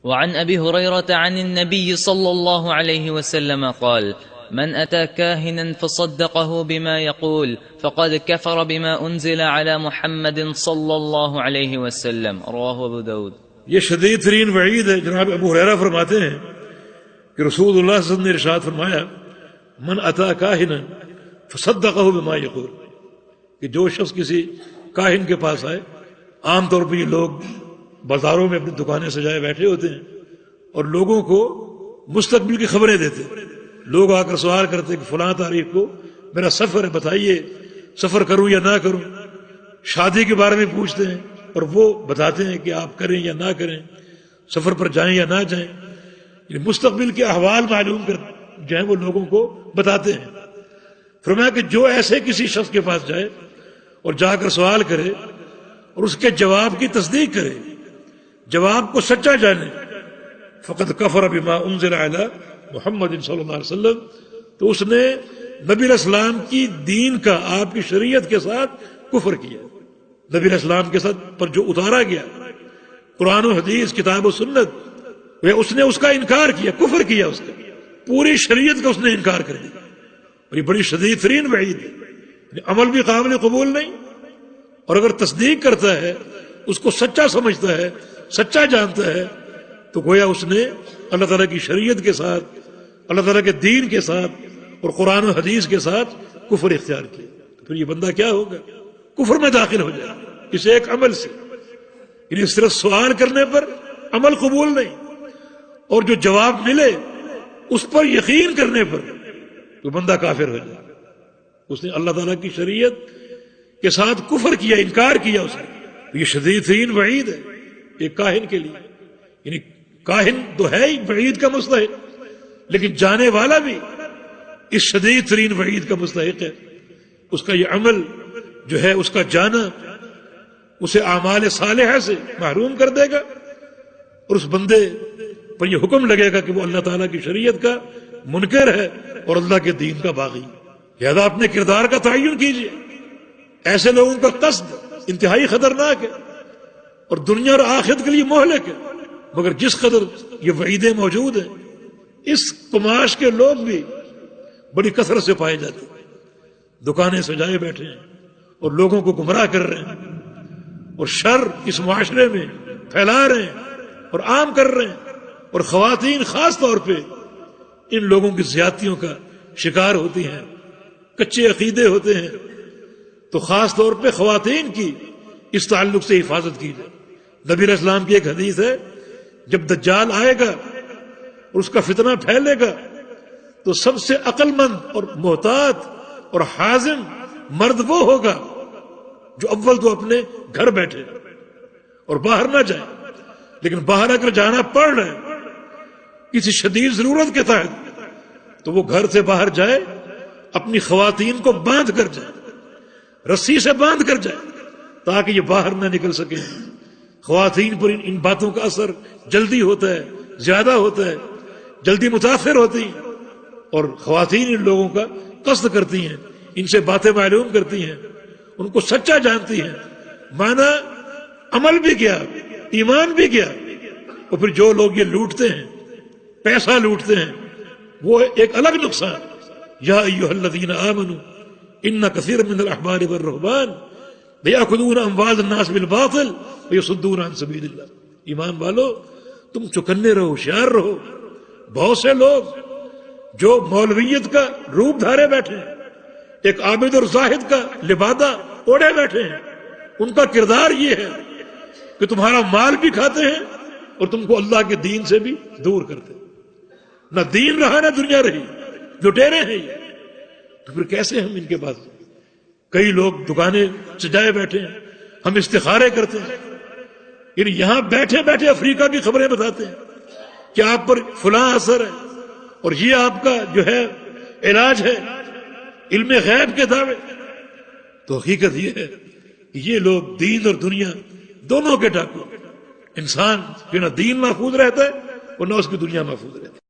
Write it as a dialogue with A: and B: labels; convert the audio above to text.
A: وعن أبي هريرة عن النبي صلى الله عليه وسلم قال: من أتى كاهنا فصدقه بما يقول فقد كفر بما أنزل على محمد صلى الله عليه وسلم. رواه أبو داود.
B: یہ شدید ترین وعید ہے. جناب ابو ہریرہ فرماتے ہیں کہ رسول اللہ صلی اللہ علیہ وسلم نے ارشاد فرمایا: من اتا کاہنا فصدقہ بما یقول، کہ جو شخص کسی کاہن کے پاس آئے، عام طور پہ یہ لوگ بازاروں میں اپنی دکانیں سجائے بیٹھے ہوتے ہیں اور لوگوں کو مستقبل کی خبریں دیتے ہیں. لوگ آ کر سوال کرتے ہیں کہ فلاں تاریخ کو میرا سفر ہے، بتائیے سفر کروں یا نہ کروں. شادی کے بارے میں پوچھتے ہیں اور وہ بتاتے ہیں کہ آپ کریں یا نہ کریں، سفر پر جائیں یا نہ جائیں. مستقبل کے احوال معلوم کر جو ہے وہ لوگوں کو بتاتے ہیں. فرمایا کہ جو ایسے کسی شخص کے پاس جائے اور جا کر سوال کرے اور اس کے جواب کی تصدیق کرے، جواب کو سچا جانے، فقد کفر بما انزل علی محمد صلی اللہ علیہ وسلم، تو اس نے نبی علیہ السلام کی دین کا، آپ کی شریعت کے ساتھ کفر کیا. نبی علیہ السلام کے ساتھ پر جو اتارا گیا قرآن و حدیث، کتاب و سنت، اس نے اس کا انکار کیا، کفر کیا، اس کا پوری شریعت کا اس نے انکار کر دیا. اور یہ بڑی شدید ترین وعید ہے. عمل بھی قابل قبول نہیں، اور اگر تصدیق کرتا ہے، اس کو سچا سمجھتا ہے، سچا جانتا ہے، تو گویا اس نے اللہ تعالیٰ کی شریعت کے ساتھ، اللہ تعالیٰ کے دین کے ساتھ اور قرآن و حدیث کے ساتھ کفر اختیار کیا. تو پھر یہ بندہ کیا ہوگا؟ کفر میں داخل ہو جائے اس ایک عمل سے. یعنی صرف سوال کرنے پر عمل قبول نہیں، اور جو جواب ملے اس پر یقین کرنے پر تو بندہ کافر ہو جائے. اس نے اللہ تعالیٰ کی شریعت کے ساتھ کفر کیا، انکار کیا اس نے. یہ شدید ترین وعید ہے ایک کاہن کے لیے. یعنی کاہن تو ہے ہی وعید کا مستحق، لیکن جانے والا بھی اس شدید ترین وعید کا مستحق ہے. اس کا یہ عمل جو ہے، اس کا جانا اسے اعمال صالحہ سے محروم کر دے گا، اور اس بندے پر یہ حکم لگے گا کہ وہ اللہ تعالیٰ کی شریعت کا منکر ہے اور اللہ کے دین کا باغی. لہذا اپنے کردار کا تعین کیجیے. ایسے لوگوں کا قصد انتہائی خطرناک ہے اور دنیا اور آخرت کے لیے مہلک ہے. مگر جس قدر یہ وعیدیں موجود ہیں، اس قماش کے لوگ بھی بڑی کثرت سے پائے جاتے ہیں. دکانیں سجائے بیٹھے ہیں اور لوگوں کو گمراہ کر رہے ہیں اور شر اس معاشرے میں پھیلا رہے ہیں اور عام کر رہے ہیں. اور خواتین خاص طور پہ ان لوگوں کی زیادتیوں کا شکار ہوتی ہیں، کچے عقیدے ہوتے ہیں. تو خاص طور پہ خواتین کی اس تعلق سے حفاظت کی جائے. نبی علیہ السلام کی ایک حدیث ہے، جب دجال آئے گا اور اس کا فتنہ پھیلے گا تو سب سے عقل مند اور محتاط اور حازم مرد وہ ہوگا جو اول تو اپنے گھر بیٹھے اور باہر نہ جائے. لیکن باہر اگر جانا پڑ رہا ہے کسی شدید ضرورت کے تحت، تو وہ گھر سے باہر جائے، اپنی خواتین کو باندھ کر جائے، رسی سے باندھ کر جائے، تاکہ یہ باہر نہ نکل سکے. خواتین پر ان باتوں کا اثر جلدی ہوتا ہے، زیادہ ہوتا ہے، جلدی متاثر ہوتی ہیں، اور خواتین ان لوگوں کا قصد کرتی ہیں، ان سے باتیں معلوم کرتی ہیں، ان کو سچا جانتی ہیں. مانا عمل بھی کیا، ایمان بھی کیا. اور پھر جو لوگ یہ لوٹتے ہیں، پیسہ لوٹتے ہیں، وہ ایک الگ نقصان. یا ایھا الذین آمنوا ان کثیر من الاحبار والرہبان لیأکلون اموال الناس بالباطل ویصدون عن سبیل اللہ. ایمان والو، تم چکنے رہو، ہوشیار رہو. بہت سے لوگ جو مولویت کا روپ دھارے بیٹھے ہیں، ایک عابد اور زاہد کا لبادہ اوڑھے بیٹھے ہیں، ان کا کردار یہ ہے کہ تمہارا مال بھی کھاتے ہیں اور تم کو اللہ کے دین سے بھی دور کرتے ہیں. نہ دین رہا نہ دنیا رہی، لٹیرے ہیں یہ. تو پھر کیسے ہم ان کے پاس؟ کئی لوگ دکانیں سجائے بیٹھے ہیں، ہم استخارے کرتے ہیں. یعنی یہاں بیٹھے بیٹھے افریقہ کی خبریں بتاتے ہیں کہ آپ پر فلاں اثر ہے اور یہ آپ کا جو ہے علاج ہے، علم غیب کے دعوے. تو حقیقت یہ ہے کہ یہ لوگ دین اور دنیا دونوں کے ڈاکو. انسان جو نہ دین محفوظ رہتا ہے اور نہ اس کی دنیا محفوظ رہتی ہے.